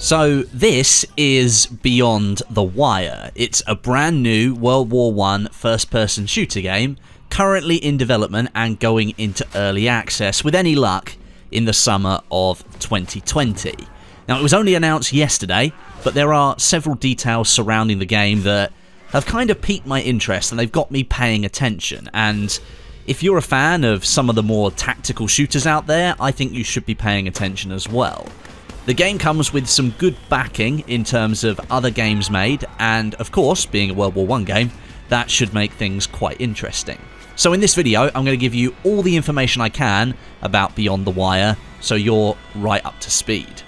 So this is Beyond the Wire. It's a brand new World War I first-person shooter game, currently in development and going into early access, with any luck, in the summer of 2020. Now, it was only announced yesterday, but there are several details surrounding the game that have kind of piqued my interest, and they've got me paying attention. And if you're a fan of some of the more tactical shooters out there, I think you should be paying attention as well. The game comes with some good backing in terms of other games made, and of course, being a World War I game, that should make things quite interesting. So in this video, I'm going to give you all the information I can about Beyond the Wire, so you're right up to speed.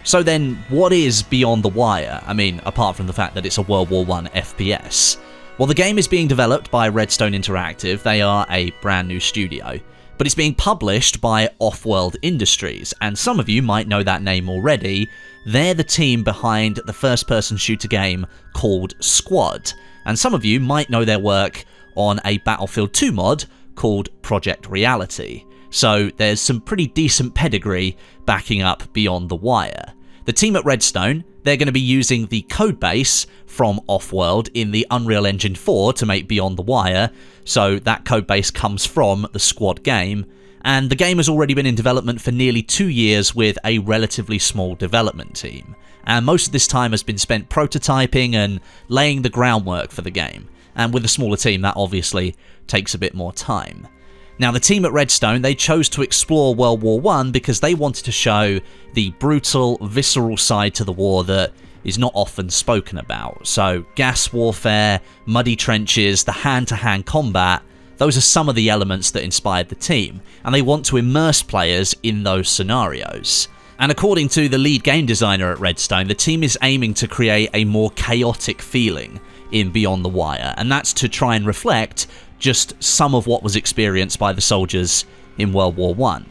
So then, what is Beyond the Wire? I mean, apart from the fact that it's a World War I FPS. Well, the game is being developed by Redstone Interactive. They are a brand new studio. But it's being published by Offworld Industries, and some of you might know that name already. They're the team behind the first-person shooter game called Squad, and some of you might know their work on a Battlefield 2 mod called Project Reality. So there's some pretty decent pedigree backing up Beyond the Wire. The team at Redstone, they're going to be using the codebase from Offworld in the Unreal Engine 4 to make Beyond the Wire, so that codebase comes from the Squad game, and the game has already been in development for nearly 2 years with a relatively small development team, and most of this time has been spent prototyping and laying the groundwork for the game, and with a smaller team that obviously takes a bit more time. Now, the team at Redstone, they chose to explore World War I because they wanted to show the brutal, visceral side to the war that is not often spoken about. So, gas warfare, muddy trenches, the hand-to-hand combat, those are some of the elements that inspired the team, and they want to immerse players in those scenarios. And according to the lead game designer at Redstone, the team is aiming to create a more chaotic feeling in Beyond the Wire, and that's to try and reflect just some of what was experienced by the soldiers in World War I.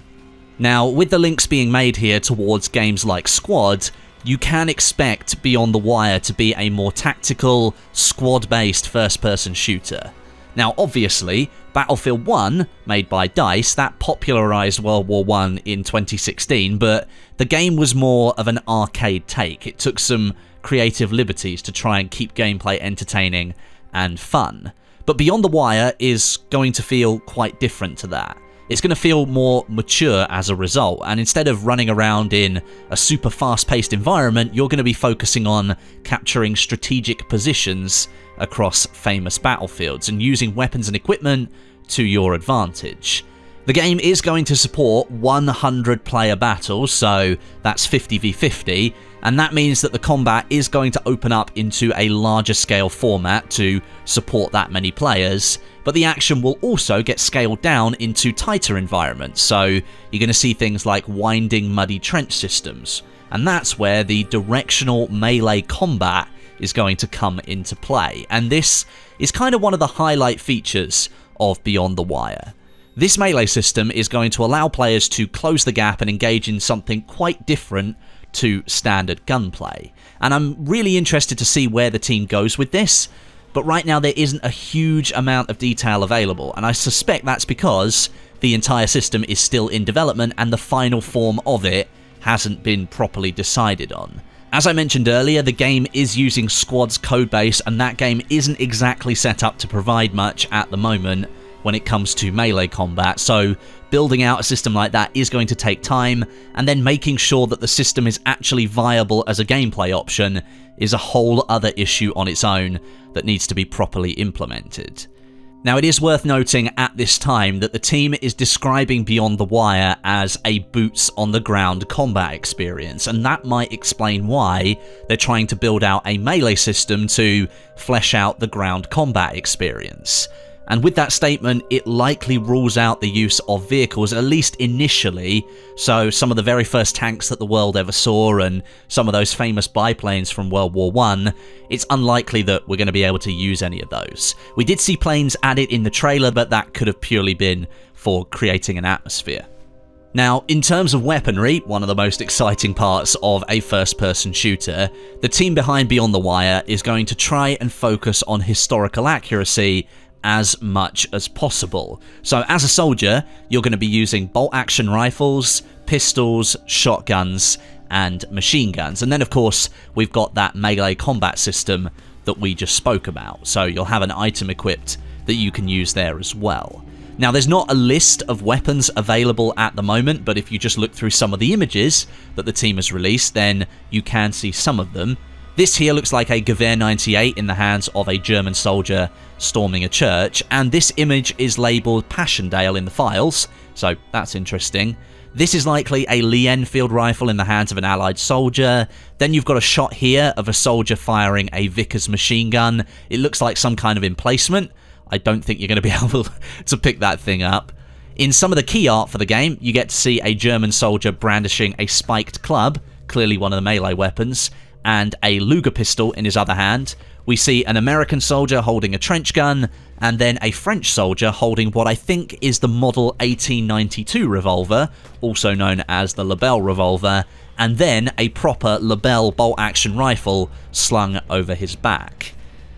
Now, with the links being made here towards games like Squad, you can expect Beyond the Wire to be a more tactical, squad-based first-person shooter. Now, obviously, Battlefield 1, made by DICE, that popularised World War I in 2016, but the game was more of an arcade take. It took some creative liberties to try and keep gameplay entertaining and fun. But Beyond the Wire is going to feel quite different to that. It's going to feel more mature as a result, and instead of running around in a super fast-paced environment, you're going to be focusing on capturing strategic positions across famous battlefields and using weapons and equipment to your advantage. The game is going to support 100-player battles, so that's 50v50, and that means that the combat is going to open up into a larger scale format to support that many players, but the action will also get scaled down into tighter environments, so you're going to see things like winding muddy trench systems, and that's where the directional melee combat is going to come into play, and this is kind of one of the highlight features of Beyond the Wire. This melee system is going to allow players to close the gap and engage in something quite different to standard gunplay. And I'm really interested to see where the team goes with this, but right now there isn't a huge amount of detail available, and I suspect that's because the entire system is still in development and the final form of it hasn't been properly decided on. As I mentioned earlier, the game is using Squad's codebase, and that game isn't exactly set up to provide much at the moment when it comes to melee combat, so building out a system like that is going to take time, and then making sure that the system is actually viable as a gameplay option is a whole other issue on its own that needs to be properly implemented. Now, it is worth noting at this time that the team is describing Beyond the Wire as a boots-on-the-ground combat experience, and that might explain why they're trying to build out a melee system to flesh out the ground combat experience. And with that statement, it likely rules out the use of vehicles, at least initially, so some of the very first tanks that the world ever saw and some of those famous biplanes from World War I, it's unlikely that we're going to be able to use any of those. We did see planes added in the trailer, but that could have purely been for creating an atmosphere. Now, in terms of weaponry, one of the most exciting parts of a first-person shooter, the team behind Beyond the Wire is going to try and focus on historical accuracy as much as possible. So as a soldier, you're going to be using bolt-action rifles, pistols, shotguns, and machine guns. And then, of course, we've got that melee combat system that we just spoke about. So you'll have an item equipped that you can use there as well. Now, there's not a list of weapons available at the moment, but if you just look through some of the images that the team has released, then you can see some of them. This here looks like a Gewehr 98 in the hands of a German soldier storming a church, and this image is labelled Passchendaele in the files, so that's interesting. This is likely a Lee Enfield rifle in the hands of an allied soldier. Then you've got a shot here of a soldier firing a Vickers machine gun. It looks like some kind of emplacement. I don't think you're going to be able to pick that thing up. In some of the key art for the game, you get to see a German soldier brandishing a spiked club, clearly one of the melee weapons, and a Luger pistol in his other hand. We see an American soldier holding a trench gun, and then a French soldier holding what I think is the Model 1892 revolver, also known as the Lebel revolver, and then a proper Lebel bolt-action rifle slung over his back.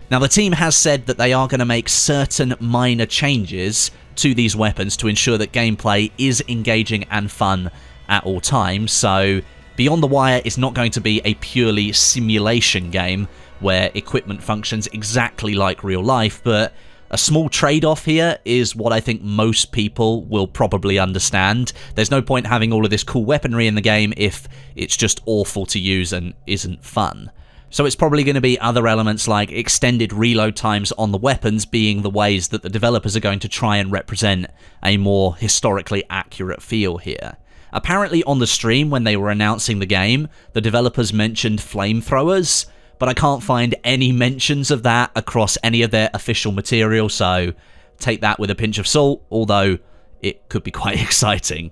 Now, the team has said that they are going to make certain minor changes to these weapons to ensure that gameplay is engaging and fun at all times. So, Beyond the Wire is not going to be a purely simulation game where equipment functions exactly like real life, but a small trade-off here is what I think most people will probably understand. There's no point having all of this cool weaponry in the game if it's just awful to use and isn't fun. So it's probably going to be other elements like extended reload times on the weapons being the ways that the developers are going to try and represent a more historically accurate feel here. Apparently on the stream when they were announcing the game, the developers mentioned flamethrowers, but I can't find any mentions of that across any of their official material, so take that with a pinch of salt, although it could be quite exciting.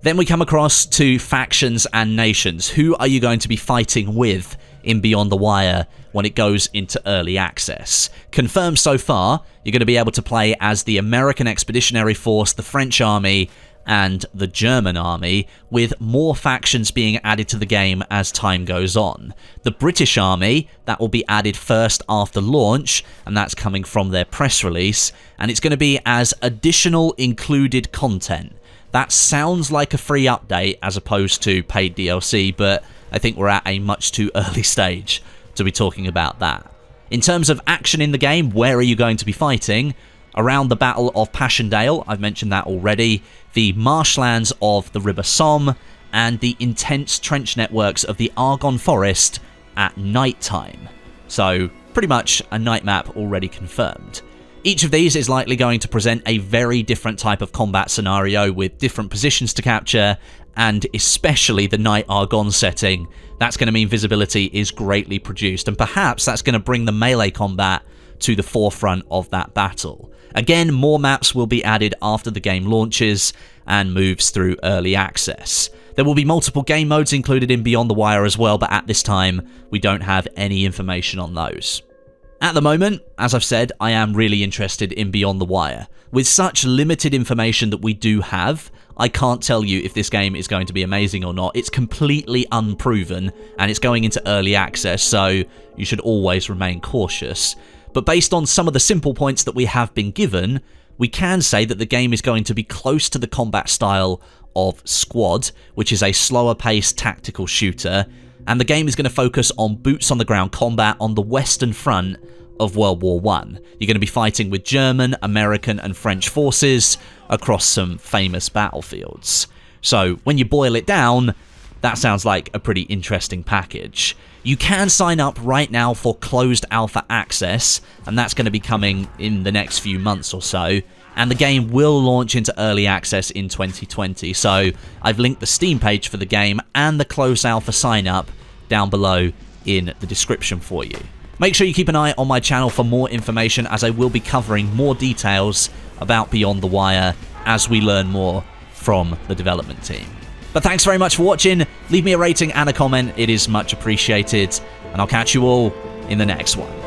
Then we come across to factions and nations. Who are you going to be fighting with in Beyond the Wire when it goes into early access? Confirmed so far, you're going to be able to play as the American Expeditionary Force, the French Army, and the German Army, with more factions being added to the game as time goes on. The British Army, that will be added first after launch, and that's coming from their press release, and it's going to be as additional included content. That sounds like a free update as opposed to paid DLC, but I think we're at a much too early stage to be talking about that. In terms of action in the game, where are you going to be fighting? Around the Battle of Passchendaele, I've mentioned that already, the marshlands of the River Somme, and the intense trench networks of the Argonne Forest at night time. So, pretty much a night map already confirmed. Each of these is likely going to present a very different type of combat scenario with different positions to capture, and especially the night Argonne setting. That's going to mean visibility is greatly reduced, and perhaps that's going to bring the melee combat to the forefront of that battle. Again, more maps will be added after the game launches and moves through early access. There will be multiple game modes included in Beyond the Wire as well, but at this time, we don't have any information on those. At the moment, as I've said, I am really interested in Beyond the Wire. With such limited information that we do have, I can't tell you if this game is going to be amazing or not. It's completely unproven, and it's going into early access, so you should always remain cautious. But based on some of the simple points that we have been given, we can say that the game is going to be close to the combat style of Squad, which is a slower paced tactical shooter, and the game is going to focus on boots on the ground combat on the Western Front of World War I. You're going to be fighting with German, American and French forces across some famous battlefields. So when you boil it down, that sounds like a pretty interesting package. You can sign up right now for closed alpha access, and that's going to be coming in the next few months or so, and the game will launch into early access in 2020, so I've linked the Steam page for the game and the closed alpha sign up down below in the description for you. Make sure you keep an eye on my channel for more information, as I will be covering more details about Beyond the Wire as we learn more from the development team. But thanks very much for watching. Leave me a rating and a comment, it is much appreciated, and I'll catch you all in the next one.